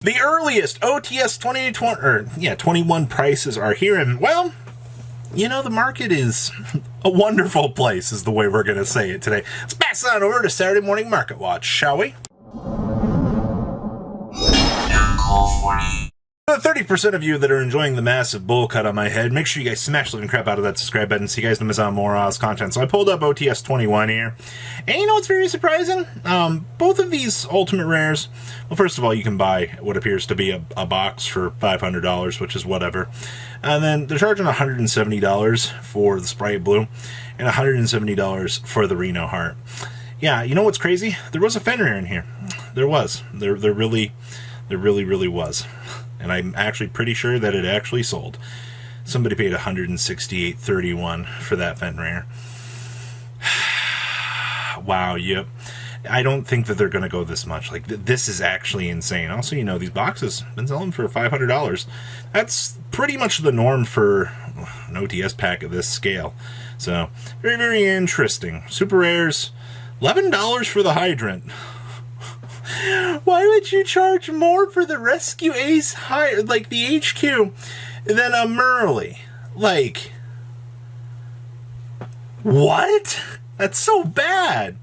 The earliest OTS 21 prices are here, and well, you know, the market is a wonderful place, is the way we're going to say it today. Let's pass on over to Saturday Morning Market Watch, shall we? For the 30% of you that are enjoying the massive bull cut on my head, make sure you guys smash the living crap out of that subscribe button so you guys don't miss out on more content. So I pulled up OTS 21 here, and you know what's very surprising? Both of these Ultimate Rares, well, first of all, you can buy what appears to be a box for $500, which is whatever. And then they're charging $170 for the Sprite Blue and $170 for the Reno Heart. Yeah, you know what's crazy? There was a Fenrir in here. There was. There really was. And I'm actually pretty sure that it actually sold. Somebody paid $168.31 for that Fenrir. Wow, yep. I don't think that they're going to go this much. Like, this is actually insane. Also, you know, these boxes been selling for $500. That's pretty much the norm for an OTS pack of this scale. So, very, very interesting. Super Rares, $11 for the Hydrant. Why would you charge more for the Rescue Ace higher, like the HQ, than a Merly? Like, what? That's so bad.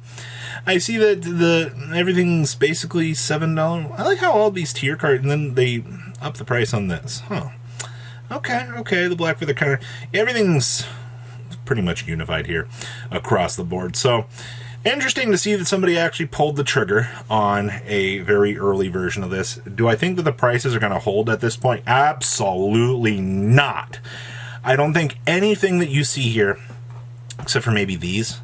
I see that everything's basically $7. I like how all these tier cards, and then they up the price on this. Huh. Okay, the black for the counter. Everything's pretty much unified here across the board. So, interesting to see that somebody actually pulled the trigger on a very early version of this. Do I think that the prices are going to hold at this point? Absolutely not. I don't think anything that you see here, except for maybe these,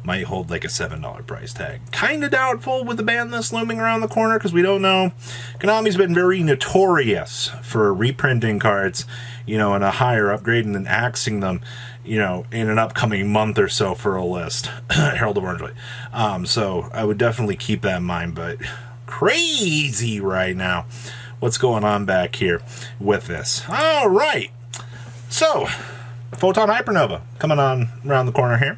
might hold like a $7 price tag. Kind of doubtful with the ban list looming around the corner, because we don't know. Konami's been very notorious for reprinting cards, you know, in a higher upgrade and then axing them, you know, in an upcoming month or so for a list. Herald of Orange. So I would definitely keep that in mind, but crazy right now what's going on back here with this. All right. So, Photon Hypernova coming on around the corner here.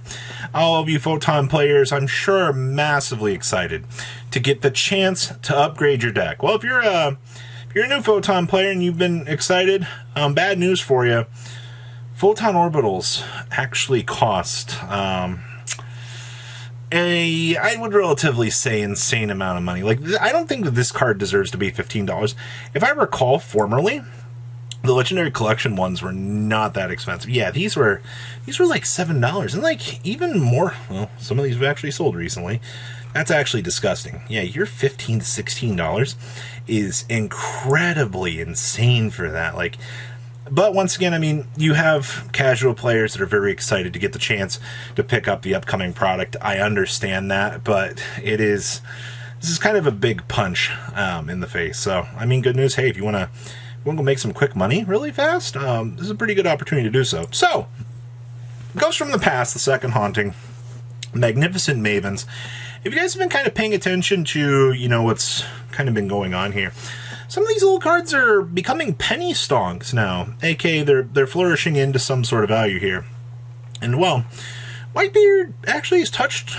All of you Photon players, I'm sure, are massively excited to get the chance to upgrade your deck. Well, if you're a new Photon player and you've been excited, bad news for you. Photon Orbitals actually cost I would relatively say insane amount of money. Like, I don't think that this card deserves to be $15. If I recall, formerly, the Legendary Collection ones were not that expensive. Yeah, these were like $7, and like even more. Well, some of these have actually sold recently. That's actually disgusting. Yeah, your $15 to $16 is incredibly insane for that. Like, but once again, I mean, you have casual players that are very excited to get the chance to pick up the upcoming product. I understand that, but this is kind of a big punch in the face. So, I mean, good news. Hey, if you want to go make some quick money really fast, this is a pretty good opportunity to do so. So, Ghosts from the Past, the second haunting, Magnificent Mavens. If you guys have been kind of paying attention to, you know, what's kind of been going on here, some of these little cards are becoming penny stonks now, aka they're flourishing into some sort of value here. And well, Whitebeard actually has touched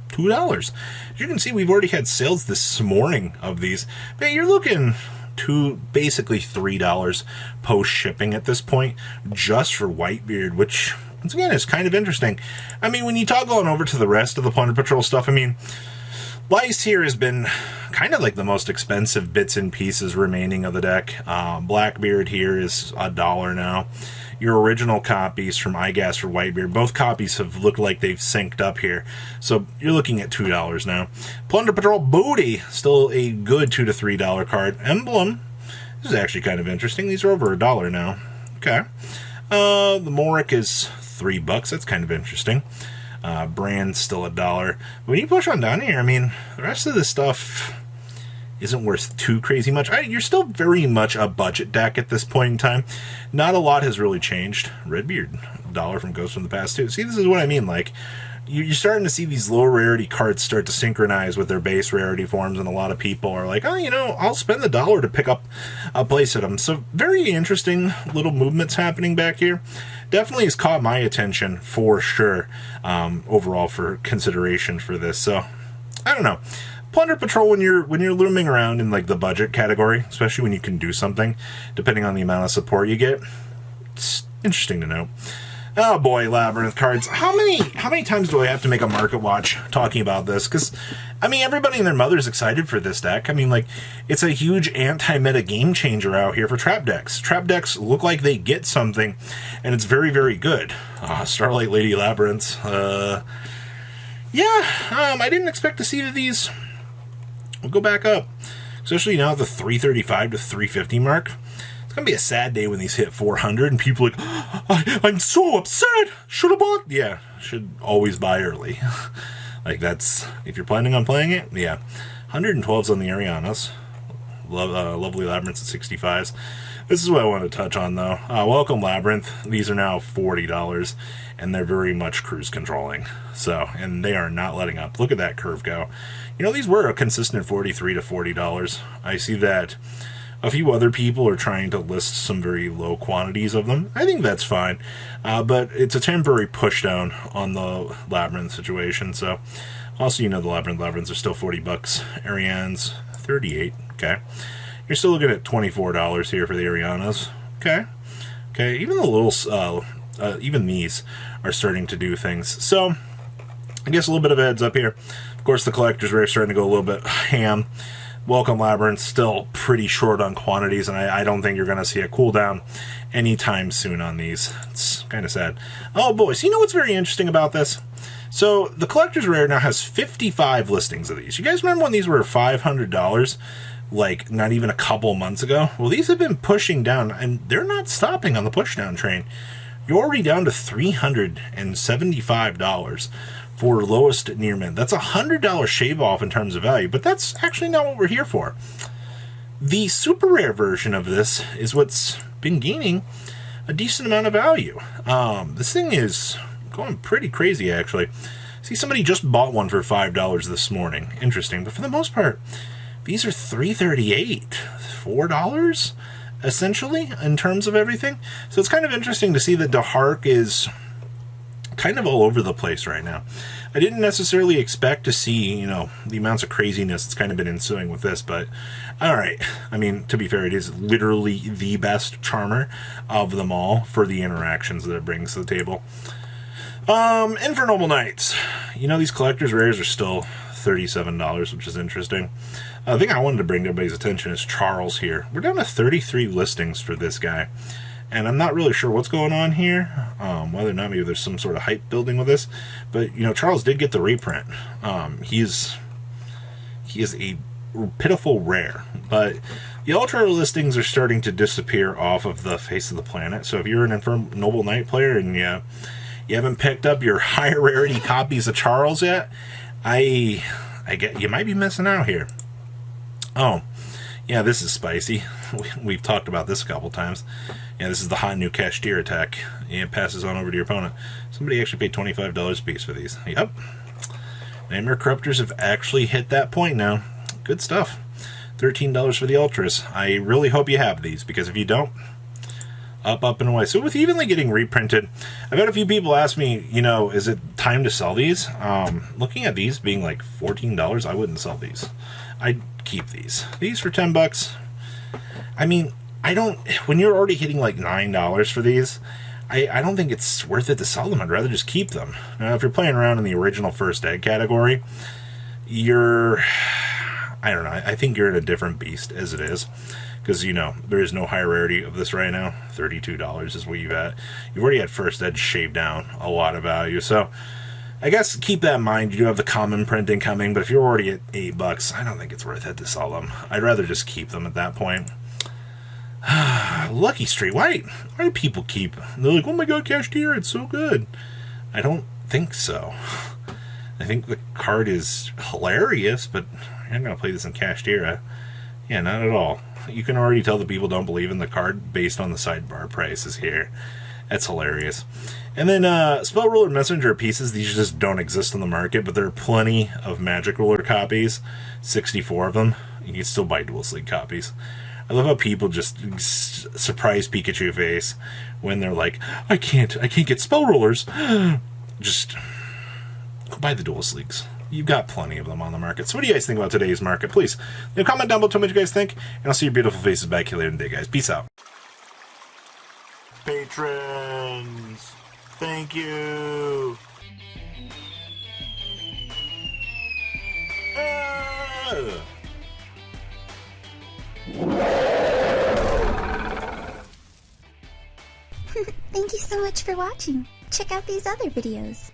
$2. As you can see, we've already had sales this morning of these. But you're looking to basically $3 post shipping at this point, just for Whitebeard, which once again is kind of interesting. I mean, when you toggle on over to the rest of the Plunder Patrol stuff, I mean, Lice here has been kind of like the most expensive bits and pieces remaining of the deck. Blackbeard here is $1 now. Your original copies from iGas for Whitebeard, both copies have looked like they've synced up here. So you're looking at $2 now. Plunder Patrol Booty, still a good $2 to $3 card. Emblem, this is actually kind of interesting. These are over $1 now. Okay. The Moric is $3. That's kind of interesting. Brand's still $1. When you push on down here, I mean, the rest of this stuff isn't worth too crazy much. You're still very much a budget deck at this point in time. Not a lot has really changed. Redbeard, $1 from Ghosts from the Past too. See, this is what I mean. Like, you're starting to see these low rarity cards start to synchronize with their base rarity forms, and a lot of people are like, oh, you know, I'll spend the $1 to pick up a place of them. So very interesting little movements happening back here. Definitely has caught my attention for sure, overall for consideration for this. So I don't know. Plunder Patrol, when you're looming around in like the budget category, especially when you can do something, depending on the amount of support you get, it's interesting to know. Oh boy, Labyrinth cards. How many times do I have to make a market watch talking about this? Because, I mean, everybody and their mother's excited for this deck. I mean, like, it's a huge anti-meta game changer out here for trap decks. Trap decks look like they get something, and it's very, very good. Starlight Lady Labyrinth. I didn't expect to see these will go back up. Especially now at the 335 to 350 mark. It's going to be a sad day when these hit 400 and people are like, I'm so upset. Should have bought. Yeah, should always buy early. Like that's, if you're planning on playing it, yeah. 112s on the Arianas. Lovely Labyrinths at 65s. This is what I want to touch on though. Welcome Labyrinth. These are now $40 and they're very much cruise controlling. So, and they are not letting up. Look at that curve go. You know, these were a consistent $43 to $40. I see that a few other people are trying to list some very low quantities of them. I think that's fine. But it's a temporary push down on the Labyrinth situation. So, also, you know, the Labyrinths are still $40. Arianes, $38. Okay. You're still looking at $24 here for the Arianas. Okay. Okay. Even the little, even these are starting to do things. So, I guess a little bit of a heads up here. Of course, the collector's rare starting to go a little bit ham. Welcome Labyrinth, still pretty short on quantities, and I don't think you're going to see a cooldown anytime soon on these. It's kind of sad. Oh, boys, you know what's very interesting about this? So, the Collector's Rare now has 55 listings of these. You guys remember when these were $500, like, not even a couple months ago? Well, these have been pushing down, and they're not stopping on the push-down train. You're already down to $375 for lowest near mint. That's a $100 shave off in terms of value, but that's actually not what we're here for. The super rare version of this is what's been gaining a decent amount of value. This thing is going pretty crazy, actually. See, somebody just bought one for $5 this morning. Interesting, but for the most part, these are $3.38, $4, essentially, in terms of everything. So it's kind of interesting to see that DeHark is kind of all over the place right now. I didn't necessarily expect to see, you know, the amounts of craziness that's kind of been ensuing with this, but alright. I mean, to be fair, it is literally the best charmer of them all for the interactions that it brings to the table. Infernal Knights. You know, these collector's rares are still $37, which is interesting. The thing I wanted to bring to everybody's attention is Charles here. We're down to 33 listings for this guy. And I'm not really sure what's going on here, whether or not maybe there's some sort of hype building with this. But, you know, Charles did get the reprint. He is a pitiful rare. But the ultra listings are starting to disappear off of the face of the planet. So if you're an Infernal Noble Knight player and you haven't picked up your higher rarity copies of Charles yet, I get you might be missing out here. Oh, yeah, this is spicy. We've talked about this a couple times. Yeah, this is the hot new Cashier attack. It passes on over to your opponent. Somebody actually paid $25 a piece for these. Yep. Nightmare Corruptors have actually hit that point now. Good stuff. $13 for the Ultras. I really hope you have these, because if you don't, up and away. So with Evenly getting reprinted, I've had a few people ask me, you know, is it time to sell these? Looking at these being like $14, I wouldn't sell these. I'd keep these. These for $10. I mean, when you're already hitting like $9 for these, I don't think it's worth it to sell them. I'd rather just keep them. Now, if you're playing around in the original first egg category, I don't know, I think you're in a different beast as it is. Because, you know, there is no high rarity of this right now. $32 is what you've had. You've already had first edge shaved down a lot of value. So, I guess keep that in mind. You do have the common printing coming, but if you're already at $8, I don't think it's worth it to sell them. I'd rather just keep them at that point. Lucky Street. Why do people keep? They're like, oh my god, Cashier, it's so good. I don't think so. I think the card is hilarious, but I'm not going to play this in Cashier. Yeah, not at all. You can already tell that people don't believe in the card based on the sidebar prices here. That's hilarious. And then Spell Ruler Messenger pieces, these just don't exist on the market, but there are plenty of Magic Ruler copies, 64 of them. You can still buy Dual Sleek copies. I love how people just surprise Pikachu face when they're like, I can't get Spell Rulers. Just go buy the Dual Sleeks. You've got plenty of them on the market. So what do you guys think about today's market? Please leave a comment down below, tell me what you guys think, and I'll see your beautiful faces back here later in the day, guys. Peace out. Patrons, thank you. Thank you so much for watching. Check out these other videos.